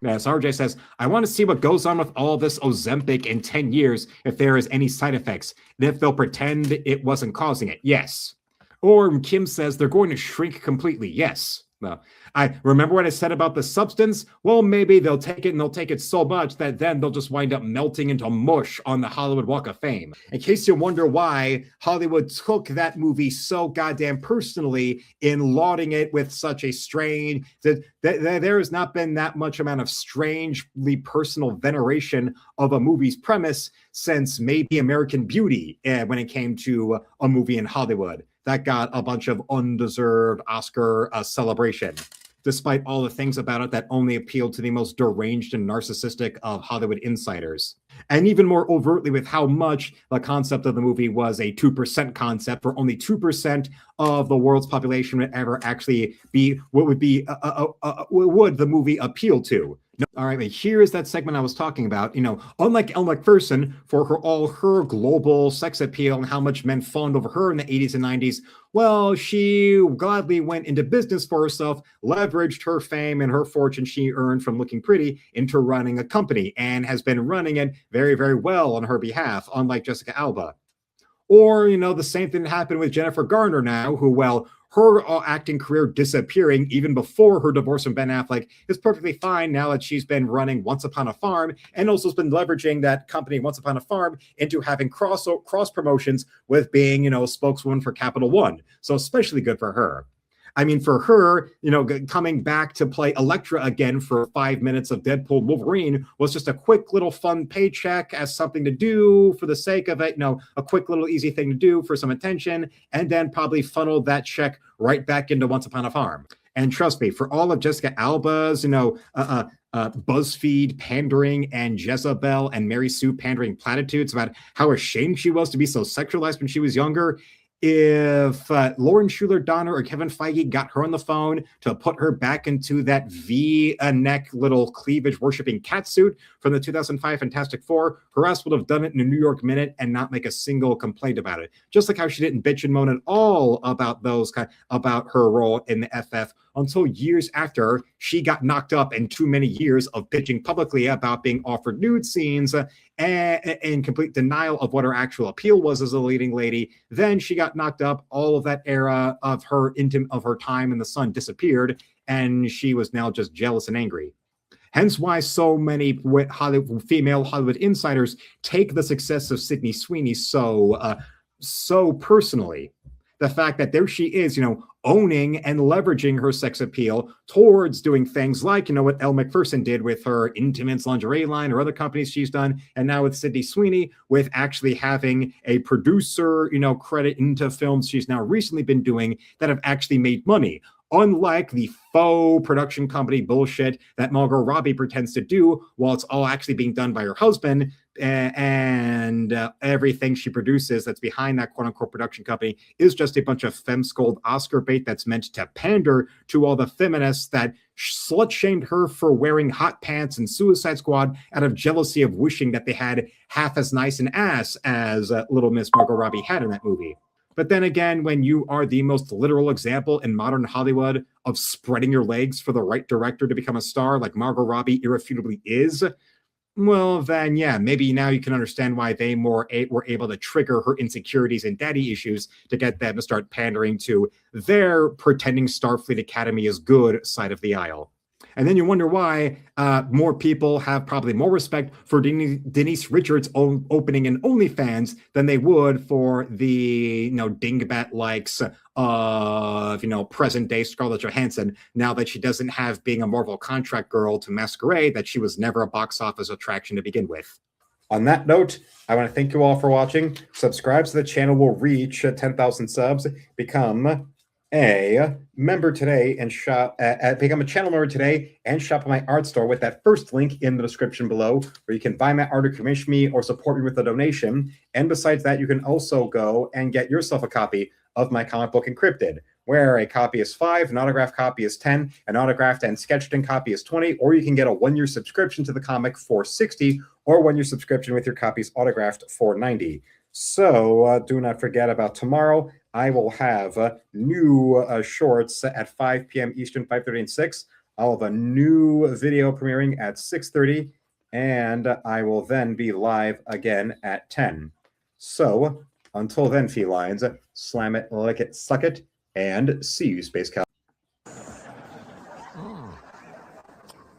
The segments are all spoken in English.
Yes, RJ says, I want to see what goes on with all this Ozempic in 10 years, if there is any side effects, and if they'll pretend it wasn't causing it. Yes. Or Kim says they're going to shrink completely. Yes. Well, I remember what I said about the substance. Well, maybe they'll take it and they'll take it so much that then they'll just wind up melting into mush on the Hollywood Walk of Fame. In case you wonder why Hollywood took that movie so goddamn personally in lauding it with such a strange, that there has not been that much amount of strangely personal veneration of a movie's premise since maybe American Beauty when it came to a movie in Hollywood that got a bunch of undeserved Oscar celebration, despite all the things about it that only appealed to the most deranged and narcissistic of Hollywood insiders. And even more overtly with how much the concept of the movie was a 2% concept, where only 2% of the world's population would ever actually be what would be would the movie appeal to. All right, but here's that segment I was talking about. You know, unlike Elle Macpherson, for her global sex appeal and how much men fawned over her in the 80s and 90s, well, she gladly went into business for herself, leveraged her fame and her fortune she earned from looking pretty into running a company, and has been running it very, very well on her behalf, unlike Jessica Alba. Or, you know, the same thing happened with Jennifer Garner now, who, well, her acting career disappearing even before her divorce from Ben Affleck is perfectly fine now that she's been running Once Upon a Farm, and also has been leveraging that company Once Upon a Farm into having cross promotions with being, you know, a spokeswoman for Capital One. So especially good for her. I mean, for her, you know, coming back to play Elektra again for 5 minutes of Deadpool Wolverine was just a quick little fun paycheck as something to do for the sake of it, you know, a quick little easy thing to do for some attention, and then probably funneled that check right back into Once Upon a Farm. And trust me, for all of Jessica Alba's, you know, BuzzFeed pandering and Jezebel and Mary Sue pandering platitudes about how ashamed she was to be so sexualized when she was younger, if Lauren Schuler Donner or Kevin Feige got her on the phone to put her back into that V-neck little cleavage worshipping catsuit from the 2005 Fantastic Four, her ass would have done it in a New York minute and not make a single complaint about it. Just like how she didn't bitch and moan at all about about her role in the FF until years after she got knocked up in too many years of bitching publicly about being offered nude scenes and in complete denial of what her actual appeal was as a leading lady. Then she got knocked up. All of that era of her time in the sun disappeared, and she was now just jealous and angry. Hence why so many female Hollywood insiders take the success of Sydney Sweeney so personally. The fact that there she is, you know, owning and leveraging her sex appeal towards doing things like, you know, what Elle Macpherson did with her Intimates lingerie line or other companies she's done, and now with Sydney Sweeney, with actually having a producer, you know, credit into films she's now recently been doing that have actually made money. Unlike the faux production company bullshit that Margot Robbie pretends to do while it's all actually being done by her husband, and everything she produces that's behind that quote-unquote production company is just a bunch of fem-scold Oscar bait that's meant to pander to all the feminists that slut-shamed her for wearing hot pants and Suicide Squad out of jealousy of wishing that they had half as nice an ass as little Miss Margot Robbie had in that movie. But then again, when you are the most literal example in modern Hollywood of spreading your legs for the right director to become a star, like Margot Robbie irrefutably is, well, then, yeah, maybe now you can understand why they were able to trigger her insecurities and daddy issues to get them to start pandering to their pretending Starfleet Academy is good side of the aisle. And then you wonder why more people have probably more respect for Denise Richards' opening in OnlyFans than they would for the, you know, dingbat likes of, you know, present day Scarlett Johansson, now that she doesn't have being a Marvel contract girl to masquerade that she was never a box office attraction to begin with. On that note, I want to thank you all for watching. Subscribe so the channel will reach 10,000 subs. Become a member today and become a channel member today and shop at my art store with that first link in the description below, where you can buy my art or commission me or support me with a donation. And besides that, you can also go and get yourself a copy of my comic book Encrypted, where a copy is $5, an autographed copy is $10, an autographed and sketched in copy is $20, or you can get a 1-year subscription to the comic for $60, or 1-year subscription with your copies autographed for $90. So do not forget about tomorrow. I will have new shorts at 5 p.m. Eastern, 5:30 and 6 I'll have a new video premiering at 6:30, and I will then be live again at 10. So, until then, felines, slam it, lick it, suck it, and see you, Space Cow.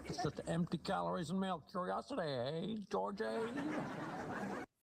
It's just empty calories and milk curiosity, eh, Georgie?